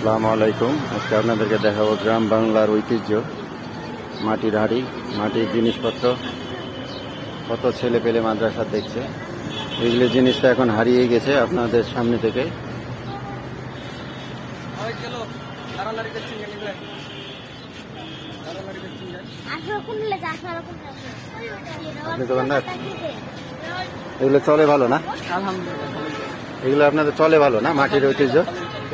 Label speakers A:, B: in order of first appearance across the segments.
A: আসসালামু আলাইকুম। আজকে আপনাদেরকে দেখাবো গ্রাম বাংলার ঐতিহ্য, মাটির হাঁড়ি, মাটির জিনিসপত্র। কত ছেলে পেলে মাদ্রাসা দেখছে, এগুলো জিনিসটা এখন হারিয়ে গেছে আপনাদের সামনে থেকে। আপনি দোকানদার, এগুলো চলে ভালো না? এগুলো আপনাদের চলে ভালো না? মাটির ঐতিহ্য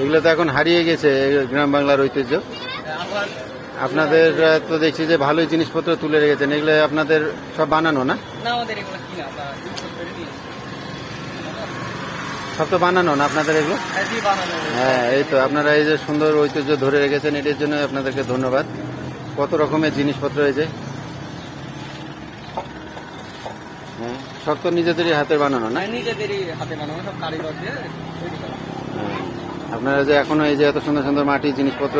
A: এগুলো তো এখন হারিয়ে গেছে, গ্রাম বাংলার ঐতিহ্য। আপনাদের তো দেখছি যে ভালোই জিনিসপত্র তুলে রেখেছেন, এগুলো আপনাদের সব বানানো না? সব তো বানানো না আপনাদের এগুলো? হ্যাঁ, এই তো আপনারা এই যে সুন্দর ঐতিহ্য ধরে রেখেছেন, এটির জন্য আপনাদেরকে ধন্যবাদ। কত রকমের জিনিসপত্র হয়েছে, হ্যাঁ, সব তো নিজেদেরই হাতে বানানো না?
B: নিজেদেরই হাতে বানানো, সব কারিগর দিয়ে তৈরি করা।
A: আপনারা যে এখনো এই যে এত সুন্দর সুন্দর মাটির জিনিসপত্র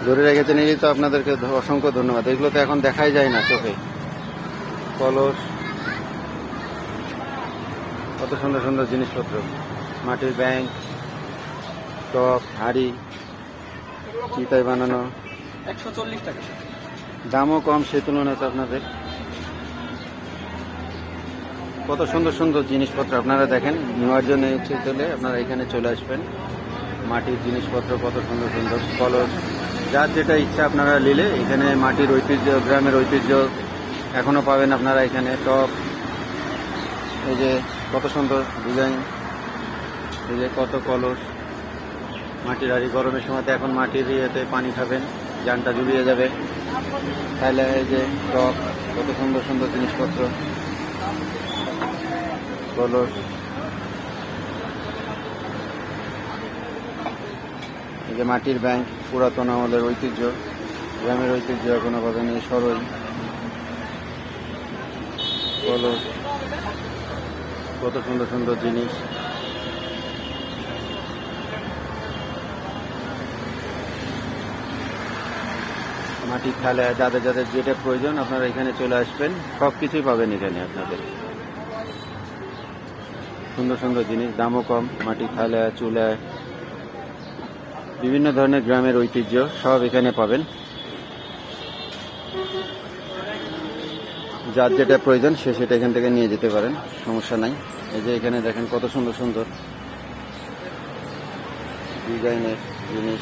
A: ধরে রেখেছেন, এই তো আপনাদেরকে অসংখ্য ধন্যবাদ। এগুলো তো এখন দেখাই যায় না চোখে। কলস, কত সুন্দর সুন্দর জিনিসপত্র, মাটির ব্যাংক, টপ, হাঁড়ি, চিতায় বানানো,
B: 140 টাকা।
A: দামও কম সেই তুলনায়। তো আপনাদের কত সুন্দর সুন্দর জিনিসপত্র আপনারা দেখেন। নেওয়ার জন্য ইচ্ছে চলে আপনারা এখানে চলে আসবেন। মাটির জিনিসপত্র কত সুন্দর সুন্দর, কলস, যার যেটা ইচ্ছা আপনারা নিলে এখানে মাটির ঐতিহ্য, গ্রামের ঐতিহ্য এখনো পাবেন আপনারা এখানে। টপ, এই যে কত সুন্দর ডিজাইন, এই যে কত কলস, মাটির হাঁড়ি। গরমের সময় তো এখন মাটির ইয়েতে পানি খাবেন, জানটা জুড়িয়ে যাবে। তাহলে এই যে টপ, কত সুন্দর সুন্দর জিনিসপত্র, কলস, এই যে মাটির ব্যাংক, পুরাতন আমলের ঐতিহ্য, গ্রামের ঐতিহ্য এখনো পাবেন। এই সরই, কলস, কত সুন্দর সুন্দর জিনিস। মাটির থালা, যাদের যাদের যেটা প্রয়োজন আপনারা এখানে চলে আসবেন, সব কিছুই পাবেন এখানে আপনাদের। সুন্দর সুন্দর জিনিস, দামও কম। মাটির থালা, চুলা, বিভিন্ন ধরনের গ্রামের ঐতিহ্য সব এখানে পাবেন। যার যেটা প্রয়োজন সে সেটা এখান থেকে নিয়ে যেতে পারেন, সমস্যা নাই। এই যে এখানে দেখেন কত সুন্দর সুন্দর ডিজাইনের জিনিস।